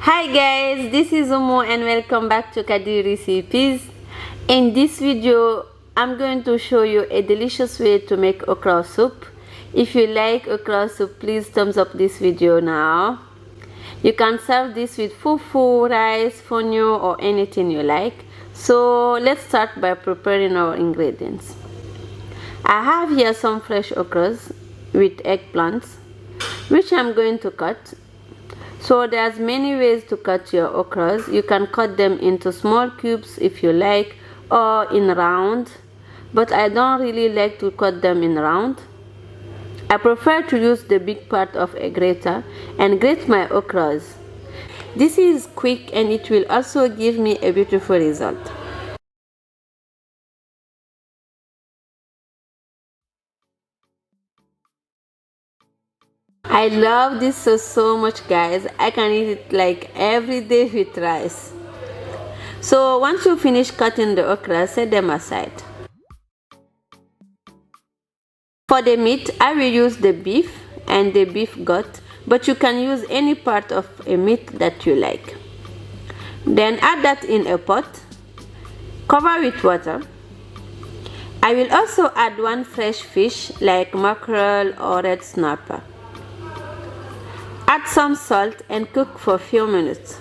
Hi guys, this is Umu and welcome back to Kadi Recipes. In this video, I'm going to show you a delicious way to make okra soup. If you like okra soup, please thumbs up this video now. You can serve this with fufu, rice, fonio or anything you like. So let's start by preparing our ingredients. I have here some fresh okras with eggplants, which I'm going to cut. So there's many ways to cut your okras. You can cut them into small cubes if you like, or in round, but I don't really like to cut them in round. I prefer to use the big part of a grater and grate my okras. This is quick and it will also give me a beautiful result. I love this sauce so much, guys. I can eat it like every day with rice. So once you finish cutting the okra, set them aside. For the meat, I will use the beef and the beef gut, but you can use any part of a meat that you like. Then add that in a pot, cover with water. I will also add one fresh fish like mackerel or red snapper. Add some salt and cook for a few minutes.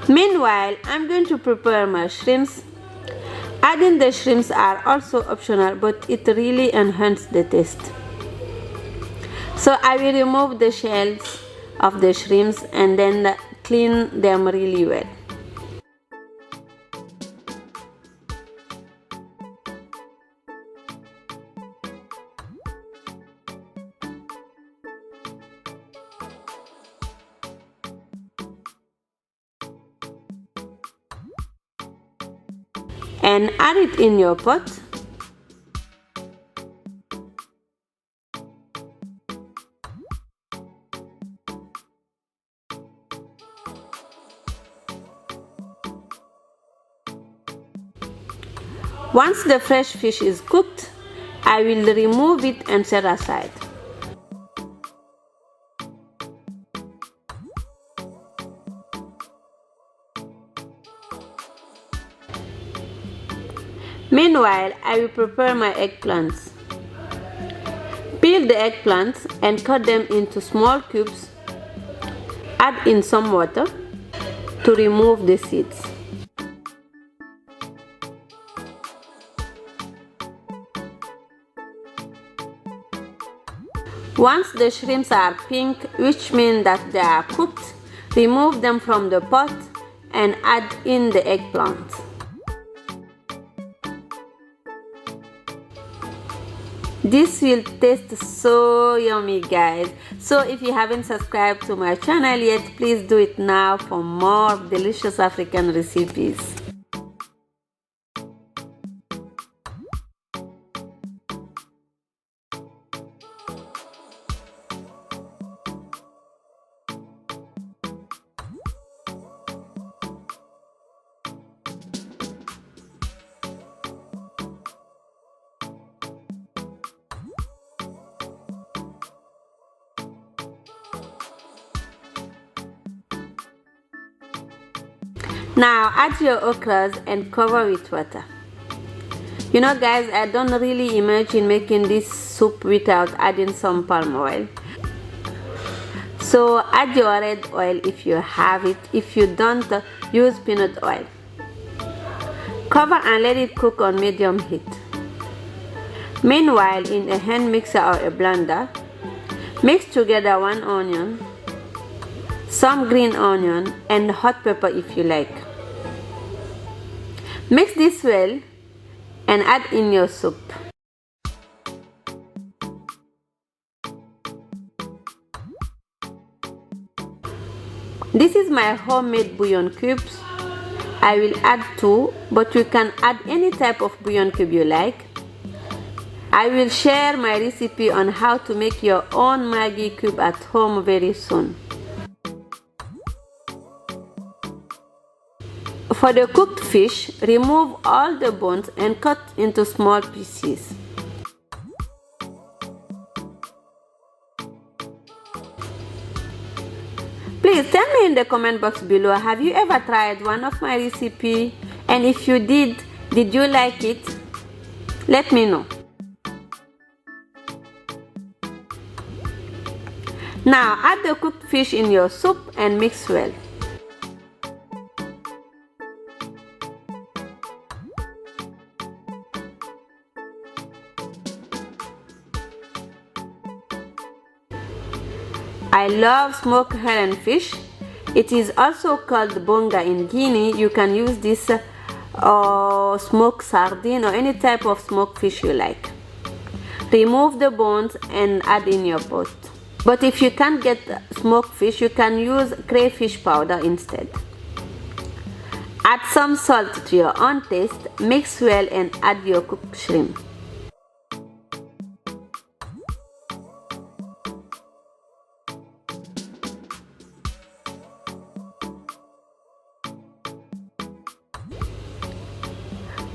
Meanwhile, I'm going to prepare my shrimps. Adding the shrimps are also optional, but it really enhances the taste. So I will remove the shells of the shrimps and then clean them really well. And add it in your pot. Once the fresh fish is cooked, I will remove it and set aside. Meanwhile, I will prepare my eggplants. Peel the eggplants and cut them into small cubes. Add in some water to remove the seeds. Once the shrimps are pink, which means that they are cooked, remove them from the pot and add in the eggplant. This will taste so yummy, guys. So if you haven't subscribed to my channel yet, please do it now for more delicious African recipes. Now add your okras and cover with water. You know, guys, I don't really imagine making this soup without adding some palm oil. So add your red oil if you have it. If you don't, use peanut oil. Cover and let it cook on medium heat. Meanwhile, in a hand mixer or a blender, mix together one onion, some green onion and hot pepper if you like. Mix this well and add in your soup. This is my homemade bouillon cubes. I will add 2, but you can add any type of bouillon cube you like. I will share my recipe on how to make your own Maggi cube at home very soon. For the cooked fish, remove all the bones and cut into small pieces. Please tell me in the comment box below, have you ever tried one of my recipe? And if you did you like it? Let me know. Now add the cooked fish in your soup and mix well. I love smoked herring fish. It is also called bonga in Guinea. You can use this smoked sardine or any type of smoked fish you like. Remove the bones and add in your pot. But if you can't get smoked fish, you can use crayfish powder instead. Add some salt to your own taste, mix well and add your cooked shrimp.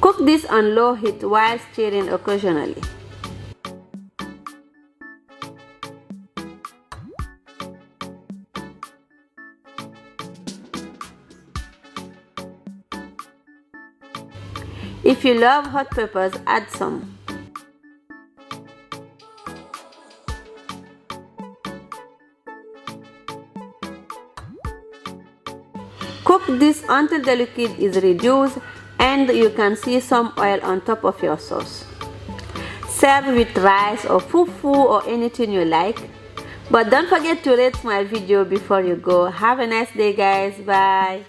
Cook this on low heat while stirring occasionally. If you love hot peppers, add some. Cook this until the liquid is reduced and you can see some oil on top of your sauce. Serve with rice or fufu or anything you like. But don't forget to rate my video before you go. Have a nice day, guys. Bye.